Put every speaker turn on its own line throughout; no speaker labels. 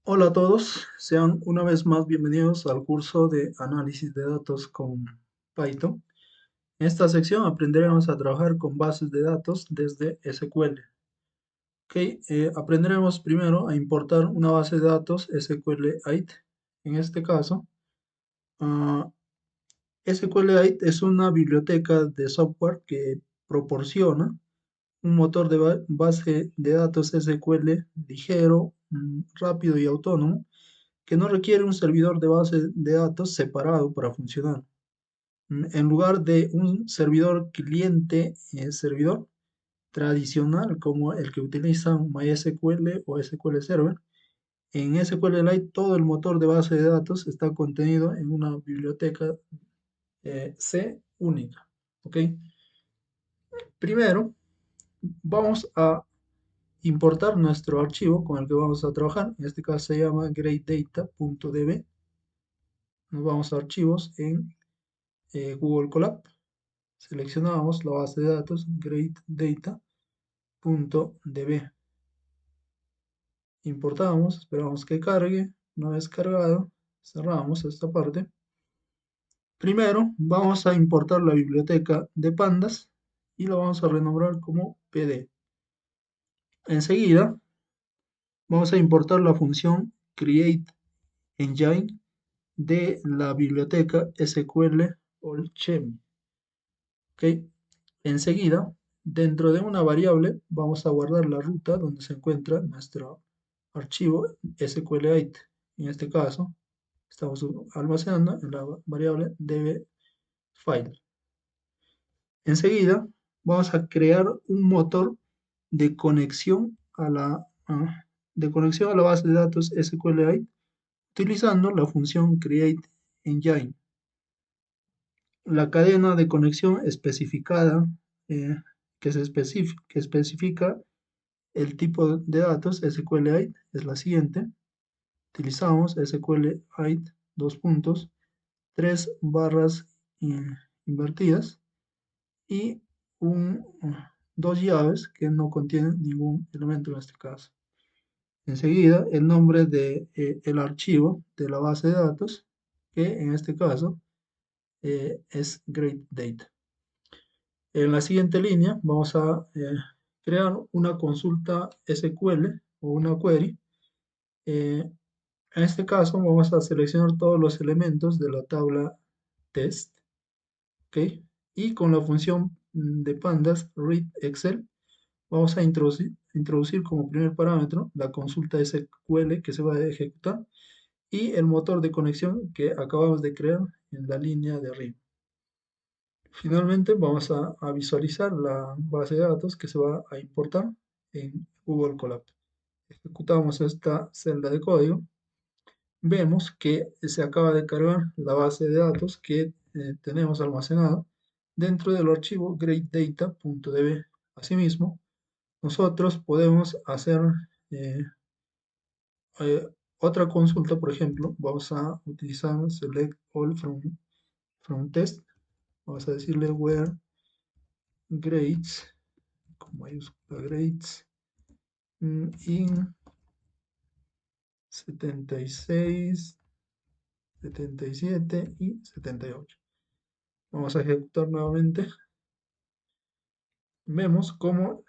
Hola a todos, sean una vez más bienvenidos al curso de análisis de datos con Python. En esta sección aprenderemos a trabajar con bases de datos desde SQL. Ok, aprenderemos primero a importar una base de datos SQLite. En este caso, ah, SQLite es una biblioteca de software que proporciona un motor de base de datos SQL ligero, rápido y autónomo que no requiere un servidor de base de datos separado para funcionar. En lugar de un servidor cliente servidor tradicional como el que utilizan MySQL o SQL Server, en SQLite todo el motor de base de datos está contenido en una biblioteca C única. ¿Ok? Primero, vamos a importar nuestro archivo con el que vamos a trabajar. En este caso se llama greatdata.db. Nos vamos a archivos en Google Colab. Seleccionamos la base de datos greatdata.db. Importamos, esperamos que cargue. Una vez cargado, cerramos esta parte. Primero vamos a importar la biblioteca de pandas y la vamos a renombrar como PD. Enseguida vamos a importar la función createEngine de la biblioteca SQL Alchemy. ¿Ok? Enseguida, dentro de una variable, vamos a guardar la ruta donde se encuentra nuestro archivo SQLite. En este caso, estamos almacenando en la variable dbFile. Enseguida, vamos a crear un motor de conexión a la base de datos SQLite utilizando la función createEngine. La cadena de conexión especificada eh, que especifica el tipo de datos SQLite es la siguiente. Utilizamos SQLite dos puntos, tres barras invertidas y dos llaves que no contienen ningún elemento en este caso. Enseguida, el nombre de el archivo de la base de datos, que en este caso es Great Data. En la siguiente línea vamos a crear una consulta SQL o una query. En este caso vamos a seleccionar todos los elementos de la tabla test, ¿ok? Y con la función de pandas read Excel vamos a introducir como primer parámetro la consulta SQL que se va a ejecutar y el motor de conexión que acabamos de crear en la línea de arriba. Finalmente vamos a visualizar la base de datos que se va a importar en Google Colab. Ejecutamos esta celda de código. Vemos que se acaba de cargar la base de datos que tenemos almacenada dentro del archivo greatdata.db. Asimismo, nosotros podemos hacer eh, eh, otra consulta, por ejemplo, vamos a utilizar select all from test. Vamos a decirle where grades con mayúscula grades in 76, 77 y 78. Vamos a ejecutar nuevamente. Vemos cómo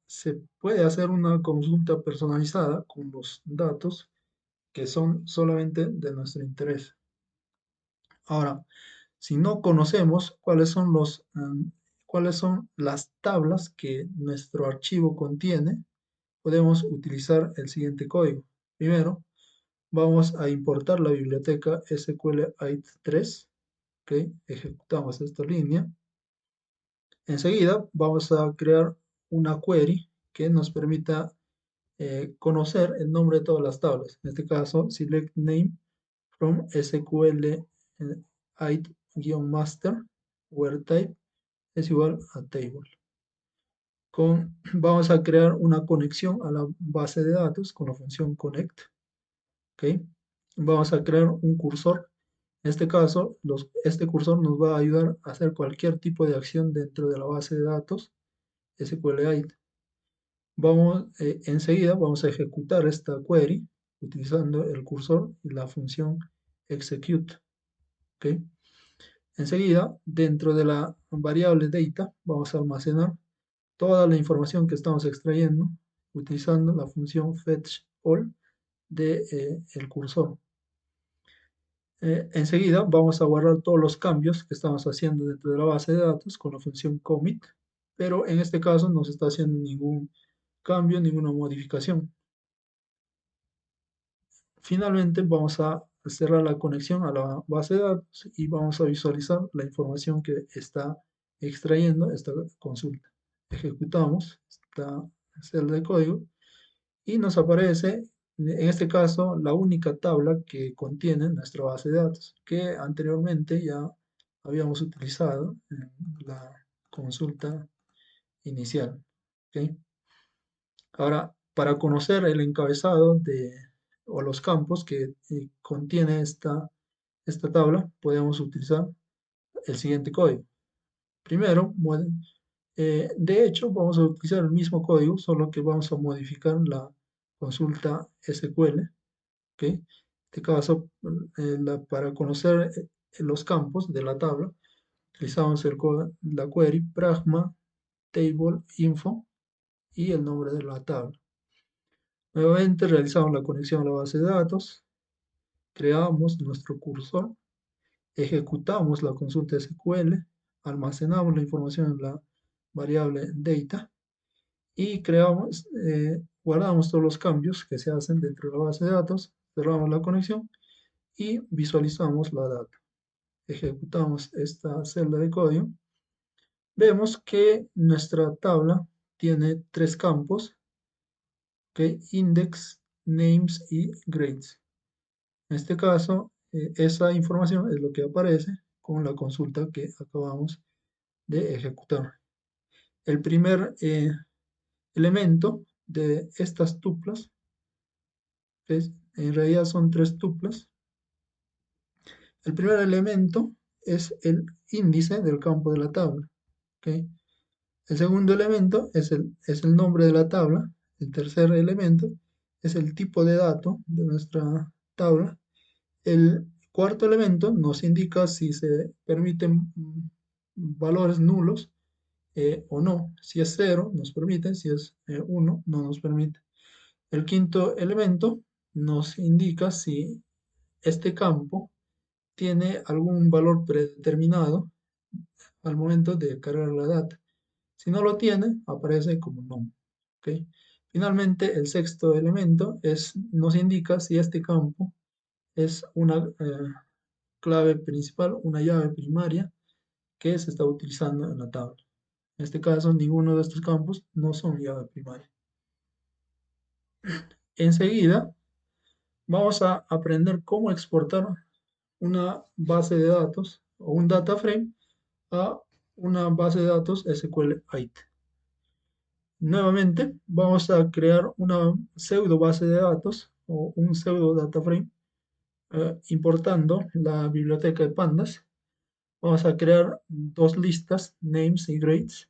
se puede hacer una consulta personalizada con los datos que son solamente de nuestro interés. Ahora, si no conocemos cuáles son las tablas que nuestro archivo contiene, podemos utilizar el siguiente código. Primero, vamos a importar la biblioteca SQLite 3. ¿Ok? Ejecutamos esta línea. Enseguida vamos a crear una query que nos permita conocer el nombre de todas las tablas. En este caso, select name from SQLite-master, where type es igual a table. Vamos a crear una conexión a la base de datos con la función connect. ¿Ok? Vamos a crear un cursor. En este caso, este cursor nos va a ayudar a hacer cualquier tipo de acción dentro de la base de datos SQLite. Enseguida vamos a ejecutar esta query utilizando el cursor y la función execute. ¿Ok? Enseguida, dentro de la variable data, vamos a almacenar toda la información que estamos extrayendo utilizando la función fetch all de, el cursor. Enseguida vamos a guardar todos los cambios que estamos haciendo dentro de la base de datos con la función commit, pero en este caso no se está haciendo ningún cambio, ninguna modificación. Finalmente vamos a cerrar la conexión a la base de datos y vamos a visualizar la información que está extrayendo esta consulta. Ejecutamos esta celda de código y nos aparece, en este caso, la única tabla que contiene nuestra base de datos, que anteriormente ya habíamos utilizado en la consulta inicial. ¿Ok? Ahora, para conocer el encabezado o los campos que contiene esta tabla, podemos utilizar el siguiente código. Primero, de hecho, vamos a utilizar el mismo código, solo que vamos a modificar la consulta SQL. ¿Ok? En este caso, para conocer los campos de la tabla, utilizamos la query pragma table info y el nombre de la tabla. Nuevamente realizamos la conexión a la base de datos, creamos nuestro cursor, ejecutamos la consulta SQL, almacenamos la información en la variable data y guardamos todos los cambios que se hacen dentro de la base de datos, cerramos la conexión y visualizamos la data. Ejecutamos esta celda de código. Vemos que nuestra tabla tiene tres campos, ¿ok? Index, names y grades. En este caso, esa información es lo que aparece con la consulta que acabamos de ejecutar. El primer elemento de estas tuplas, en realidad son tres tuplas. El primer elemento es el índice del campo de la tabla. ¿Ok? El segundo elemento es el nombre de la tabla. El tercer elemento es el tipo de dato de nuestra tabla. El cuarto elemento nos indica si se permiten valores nulos o no. Si es 0, nos permite. Si es 1, no nos permite. El quinto elemento nos indica si este campo tiene algún valor predeterminado al momento de cargar la data. Si no lo tiene, aparece como no. ¿Ok? Finalmente, el sexto elemento nos indica si este campo es una clave principal, una llave primaria que se está utilizando en la tabla. En este caso, ninguno de estos campos no son llave primaria. Enseguida, vamos a aprender cómo exportar una base de datos o un data frame a una base de datos SQLite. Nuevamente, vamos a crear una pseudo base de datos o un pseudo data frame importando la biblioteca de pandas. Vamos a crear dos listas, names y grades,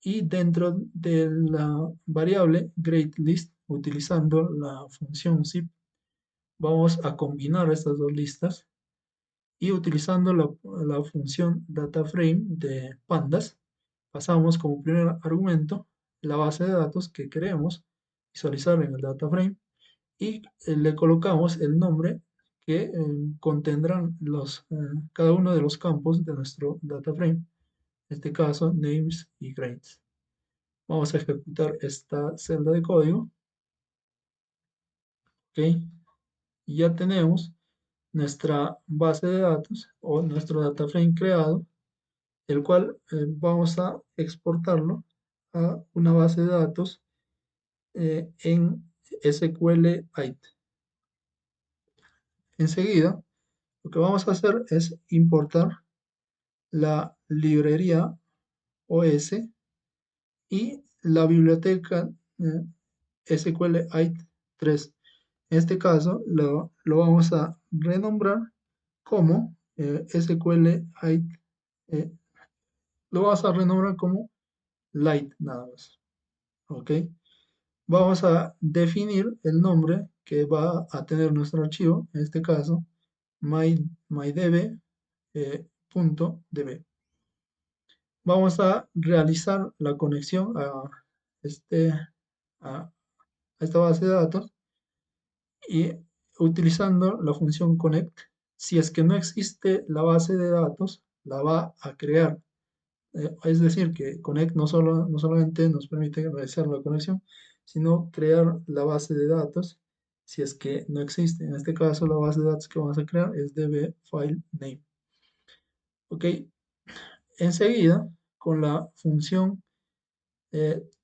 y dentro de la variable gradeList, utilizando la función zip, vamos a combinar estas dos listas y utilizando la función dataFrame de pandas, pasamos como primer argumento la base de datos que queremos visualizar en el dataFrame y le colocamos el nombre que contendrán cada uno de los campos de nuestro dataFrame, en este caso names y grades. Vamos a ejecutar esta celda de código. ¿Ok? Y ya tenemos nuestra base de datos o nuestro data frame creado, el cual vamos a exportarlo a una base de datos en SQLite. Enseguida, lo que vamos a hacer es importar la librería OS y la biblioteca SQLite 3. En este caso lo vamos a renombrar como SQLite, lo vamos a renombrar como Lite nada más. ¿Ok? Vamos a definir el nombre que va a tener nuestro archivo, en este caso, mydb.db. Vamos a realizar la conexión este, a esta base de datos y utilizando la función connect. Si es que no existe la base de datos, la va a crear. Es decir, que connect no solamente nos permite realizar la conexión, sino crear la base de datos si es que no existe. En este caso, la base de datos que vamos a crear es db file name. Ok, enseguida, con la función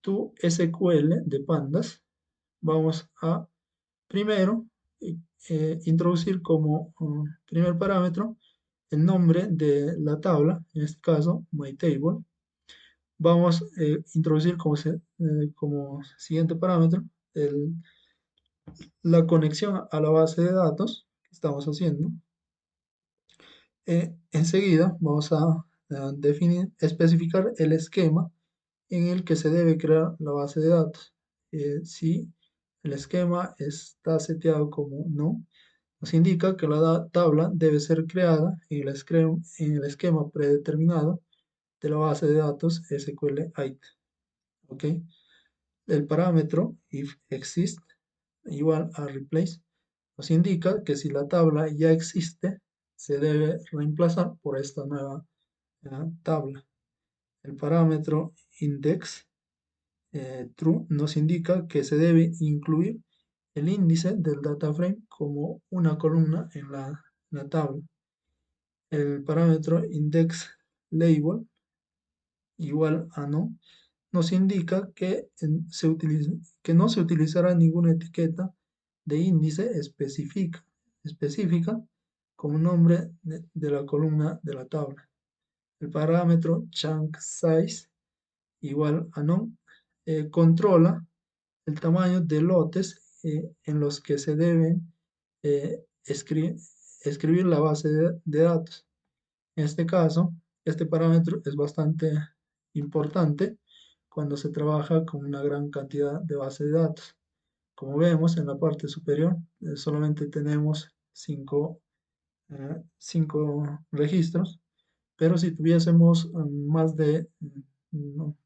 toSQL de pandas, vamos a primero introducir como primer parámetro el nombre de la tabla, en este caso myTable. Vamos a introducir como siguiente parámetro la conexión a la base de datos que estamos haciendo. Enseguida vamos a especificar el esquema en el que se debe crear la base de datos. Si el esquema está seteado como no, nos indica que la tabla debe ser creada en el esquema predeterminado de la base de datos SQLite. ¿Ok? El parámetro if exist igual a replace nos indica que si la tabla ya existe, se debe reemplazar por esta nueva tabla. El parámetro index true nos indica que se debe incluir el índice del data frame como una columna en la tabla. El parámetro index label igual a no nos indica que, que no se utilizará ninguna etiqueta de índice específica como nombre de la columna de la tabla. El parámetro chunk size igual a no controla el tamaño de lotes en los que se deben escribir la base de datos. En este caso, este parámetro es bastante importante cuando se trabaja con una gran cantidad de bases de datos. Como vemos en la parte superior, solamente tenemos 5 registros, pero si tuviésemos más de,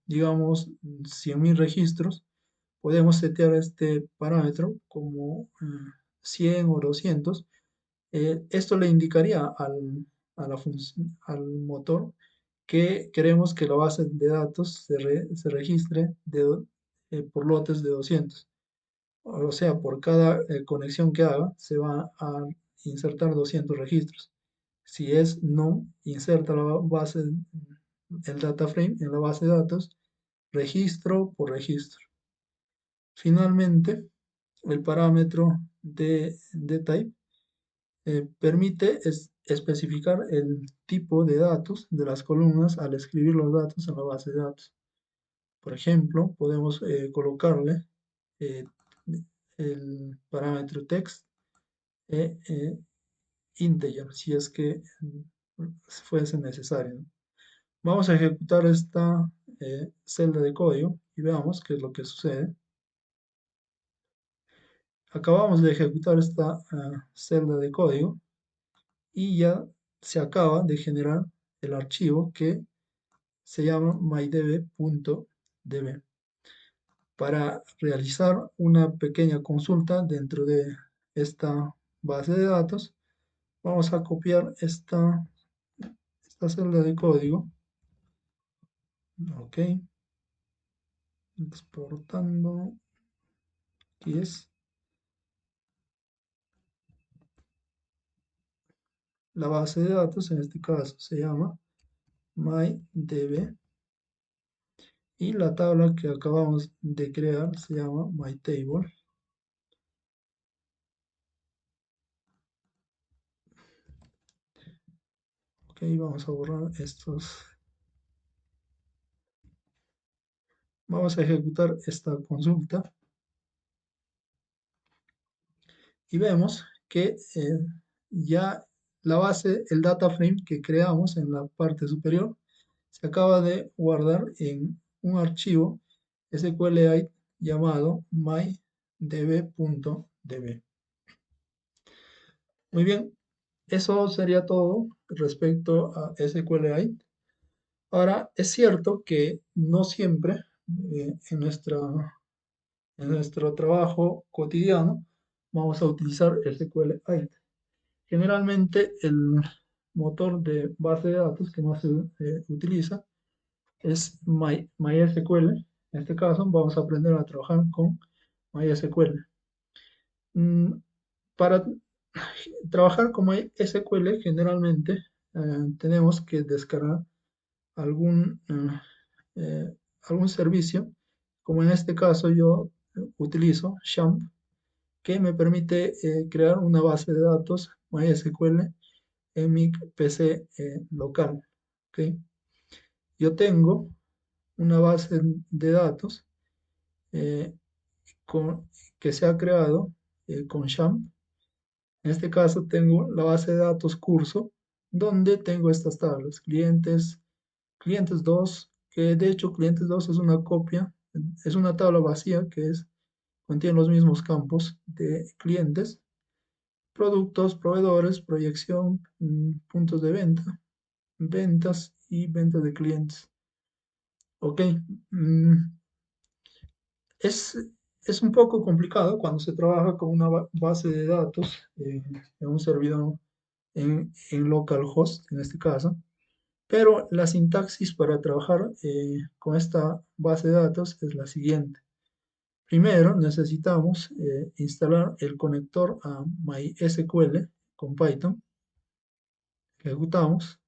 digamos, 100.000 registros, podemos setear este parámetro como 100 o 200. Esto le indicaría al motor que queremos que la base de datos se registre por lotes de 200. O sea, por cada conexión que haga, se va a insertar 200 registros. Si es no, inserta el data frame en la base de datos, registro por registro. Finalmente, el parámetro de type permite especificar el tipo de datos de las columnas al escribir los datos en la base de datos. Por ejemplo, podemos colocarle eh, el parámetro text integer, si es que fuese necesario, ¿no? Vamos a ejecutar esta celda de código y veamos qué es lo que sucede. Acabamos de ejecutar esta celda de código y ya se acaba de generar el archivo que se llama mydb.db. Para realizar una pequeña consulta dentro de esta base de datos, vamos a copiar esta celda de código. Ok, exportando. Aquí es la base de datos, en este caso se llama mydb. Y la tabla que acabamos de crear se llama myTable. Ok, vamos a borrar estos. Vamos a ejecutar esta consulta y vemos que ya la base, el data frame que creamos en la parte superior, se acaba de guardar en un archivo SQLite llamado mydb.db. Muy bien, eso sería todo respecto a SQLite. Ahora, es cierto que no siempre en nuestro trabajo cotidiano vamos a utilizar SQLite. Generalmente el motor de base de datos que más se utiliza es MySQL. En este caso vamos a aprender a trabajar con MySQL. Mm, Para trabajar con MySQL generalmente tenemos que descargar algún, algún servicio, como en este caso yo utilizo XAMPP, que me permite crear una base de datos MySQL en mi PC local. ¿Ok? Yo tengo una base de datos eh, con- que se ha creado con XAMPP. En este caso tengo la base de datos curso, donde tengo estas tablas, clientes 2 que de hecho clientes 2 es una copia, es una tabla vacía contiene los mismos campos de clientes, productos, proveedores, proyección, puntos de venta, ventas y ventas de clientes. Ok, mm, es, es un poco complicado cuando se trabaja con una base de datos en un servidor en localhost, en este caso, pero la sintaxis para trabajar con esta base de datos es la siguiente. Primero necesitamos instalar el conector a MySQL con Python. Ejecutamos.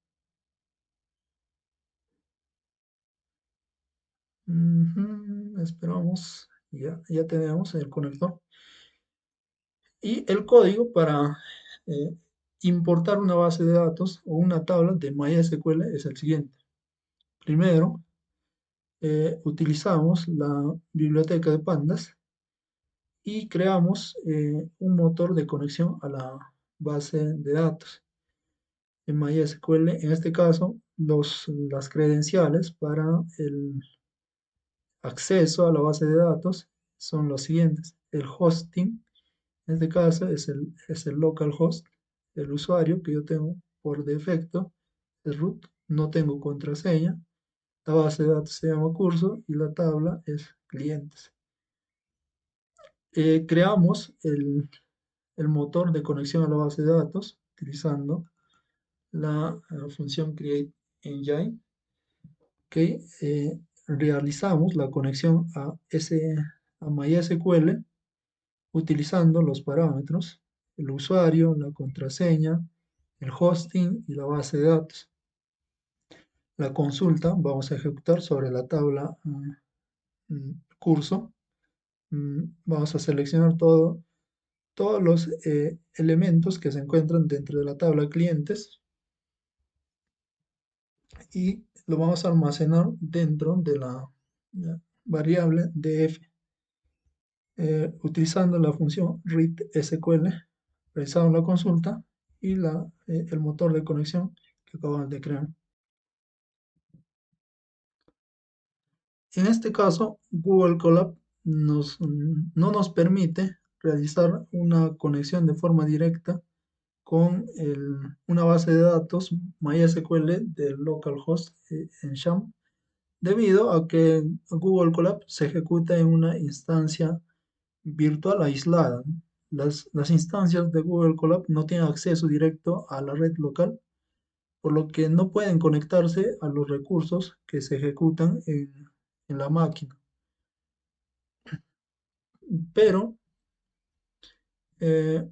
Esperamos. Ya tenemos el conector. Y el código para eh, importar una base de datos o una tabla de MySQL es el siguiente. Primero, utilizamos la biblioteca de pandas y creamos un motor de conexión a la base de datos. En MySQL, en este caso, las credenciales para el acceso a la base de datos son los siguientes. El hosting, en este caso, es el localhost. El usuario que yo tengo por defecto es root. No tengo contraseña. La base de datos se llama curso y la tabla es clientes. Creamos el motor de conexión a la base de datos utilizando la función createEngine, que realizamos la conexión a MySQL utilizando los parámetros, el usuario, la contraseña, el hosting y la base de datos. La consulta vamos a ejecutar sobre la tabla curso. Vamos a seleccionar todos los elementos que se encuentran dentro de la tabla clientes y lo vamos a almacenar dentro de la variable df, utilizando la función readSQL. Realizamos la consulta y el motor de conexión que acabamos de crear. En este caso, Google Colab no nos permite realizar una conexión de forma directa con una base de datos MySQL del localhost en SHAM, debido a que Google Colab se ejecuta en una instancia virtual aislada. Las instancias de Google Colab no tienen acceso directo a la red local, por lo que no pueden conectarse a los recursos que se ejecutan en la máquina. Pero eh,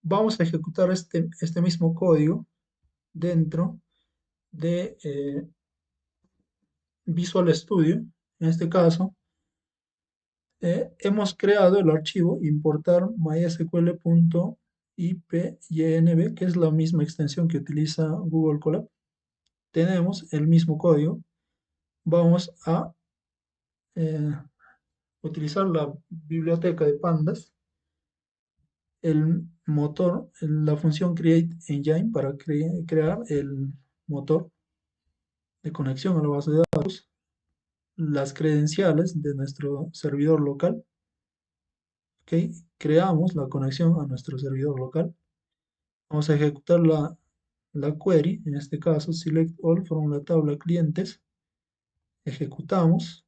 vamos a ejecutar este mismo código dentro de Visual Studio. En este caso, hemos creado el archivo importar mysql.ipynb, que es la misma extensión que utiliza Google Colab. Tenemos el mismo código. Vamos a eh, utilizar la biblioteca de pandas, el motor, la función createEngine para crear el motor de conexión a la base de datos, las credenciales de nuestro servidor local. ¿Ok? Creamos la conexión a nuestro servidor local. Vamos a ejecutar la query, en este caso, select all from la tabla clientes. Ejecutamos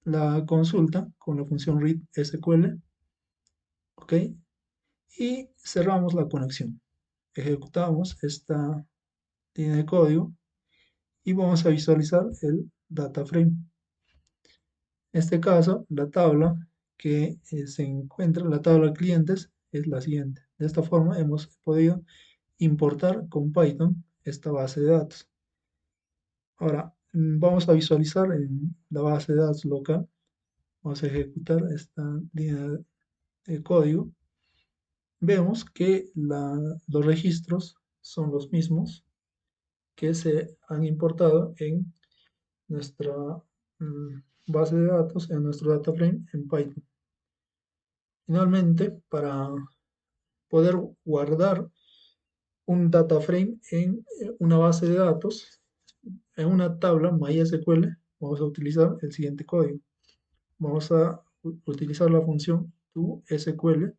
la consulta con la función read SQL, ¿ok? Y cerramos la conexión. Ejecutamos esta línea de código y vamos a visualizar el data frame. En este caso, la tabla que se encuentra en la tabla clientes es la siguiente. De esta forma hemos podido importar con Python esta base de datos. Ahora, vamos a visualizar en la base de datos local. Vamos a ejecutar esta línea de código. Vemos que los registros son los mismos que se han importado en nuestra base de datos, en nuestro data frame en Python. Finalmente, para poder guardar un data frame en una base de datos, en una tabla MySQL, vamos a utilizar el siguiente código. Vamos a utilizar la función toSQL.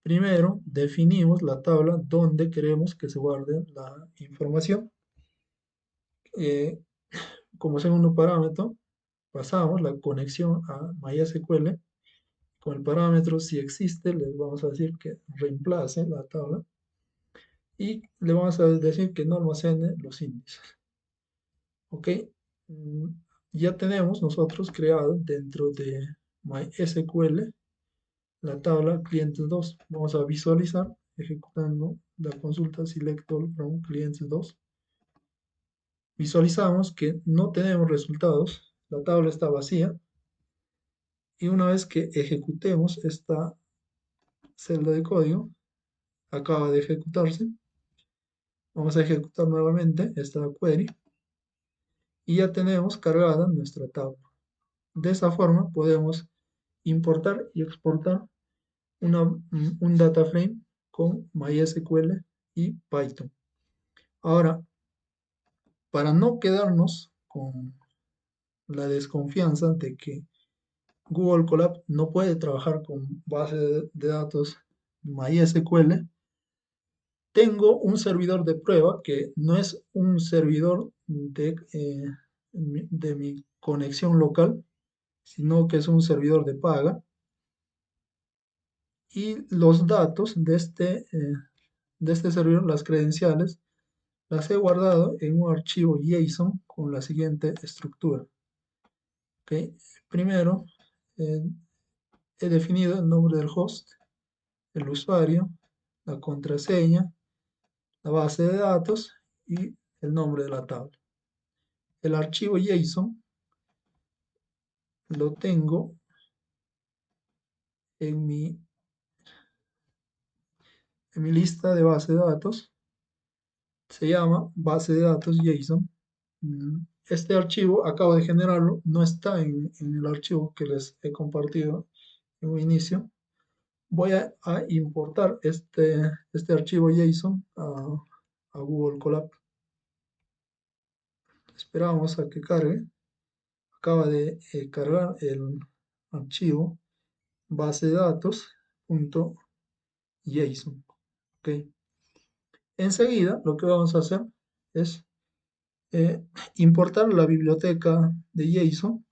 Primero definimos la tabla donde queremos que se guarde la información. Eh, como segundo parámetro, pasamos la conexión a MySQL. Con el parámetro si existe, les vamos a decir que reemplace la tabla y le vamos a decir que no almacene los índices. Ok, Mm, ya tenemos nosotros creado dentro de MySQL la tabla clientes 2. Vamos a visualizar ejecutando la consulta select all from clientes 2. Visualizamos que no tenemos resultados, la tabla está vacía y una vez que ejecutemos esta celda de código, acaba de ejecutarse, vamos a ejecutar nuevamente esta query y ya tenemos cargada nuestra tabla. De esa forma podemos importar y exportar un data frame con MySQL y Python. Ahora, para no quedarnos con la desconfianza de que Google Colab no puede trabajar con base de datos MySQL, tengo un servidor de prueba que no es un servidor de mi conexión local, sino que es un servidor de paga. Y los datos de este servidor, las credenciales, las he guardado en un archivo JSON con la siguiente estructura. ¿Ok? Primero, eh, he definido el nombre del host, el usuario, la contraseña, la base de datos y el nombre de la tabla. El archivo JSON lo tengo en mi lista de base de datos. Se llama base de datos JSON. Este archivo acabo de generarlo, no está en el archivo que les he compartido en un inicio. Voy a importar este archivo JSON a Google Colab. Esperamos a que cargue. Acaba de cargar el archivo base de datos.json. ¿Ok? Enseguida lo que vamos a hacer es eh, importar la biblioteca de JSON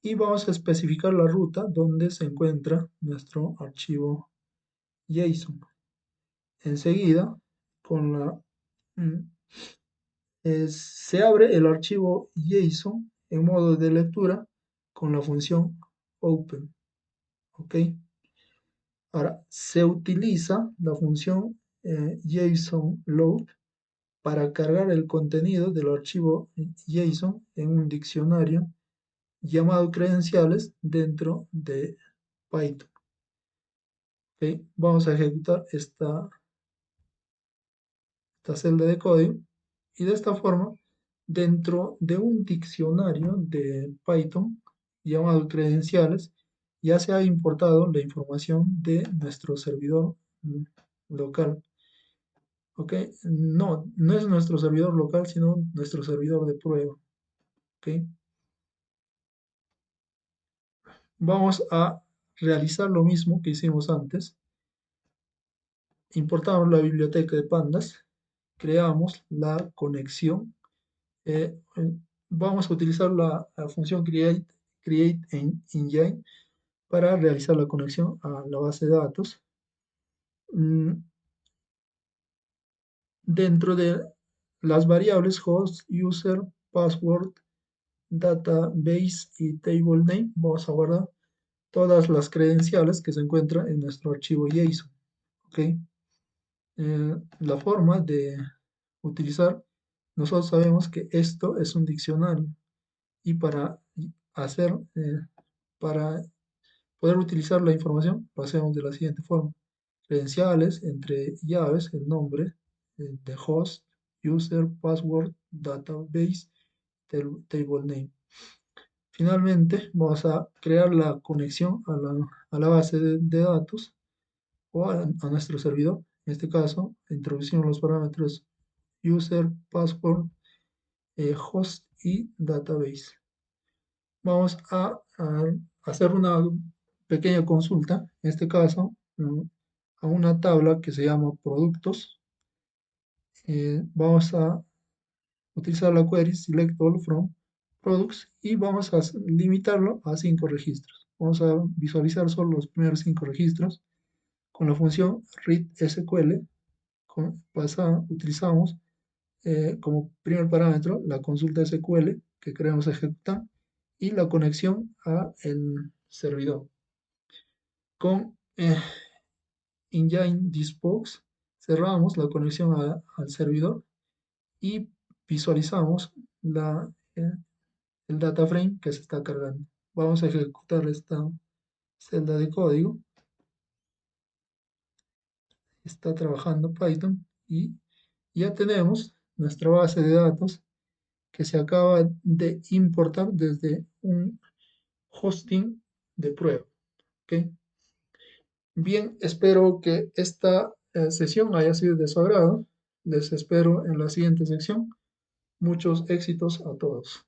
y vamos a especificar la ruta donde se encuentra nuestro archivo JSON. Enseguida, con mm, se abre el archivo JSON en modo de lectura con la función open. ¿Ok? Ahora, se utiliza la función JSON load para cargar el contenido del archivo JSON en un diccionario llamado credenciales dentro de Python. ¿Ok? Vamos a ejecutar esta celda de código y de esta forma, dentro de un diccionario de Python llamado credenciales, ya se ha importado la información de nuestro servidor local. ¿Ok? No, no es nuestro servidor local, sino nuestro servidor de prueba. ¿Ok? Vamos a realizar lo mismo que hicimos antes. Importamos la biblioteca de pandas, creamos la conexión. Vamos a utilizar la función create engine para realizar la conexión a la base de datos. Mm, Dentro de las variables host, user, password, database y table name, vamos a guardar todas las credenciales que se encuentran en nuestro archivo JSON. ¿Ok? La forma de utilizar, nosotros sabemos que esto es un diccionario y hacer, para poder utilizar la información, lo hacemos de la siguiente forma. Credenciales entre llaves, el nombre de host, user, password, database, table name. Finalmente, vamos a crear la conexión a la base de datos o a nuestro servidor. En este caso, introducimos los parámetros user, password, host y database. Vamos a hacer una pequeña consulta, en este caso, a una tabla que se llama productos. Vamos a utilizar la query select all from products y vamos a limitarlo a 5 registros. Vamos a visualizar solo los primeros 5 registros. Con la función read SQL utilizamos como primer parámetro la consulta SQL que queremos ejecutar y la conexión a el servidor. Con Engine Dispose cerramos la conexión al servidor y visualizamos eh, el data frame que se está cargando. Vamos a ejecutar esta celda de código. Está trabajando Python y ya tenemos nuestra base de datos que se acaba de importar desde un hosting de prueba. ¿Ok? Bien, espero que esta sesión haya sido de su agrado. Les espero en la siguiente sección. Muchos éxitos a todos.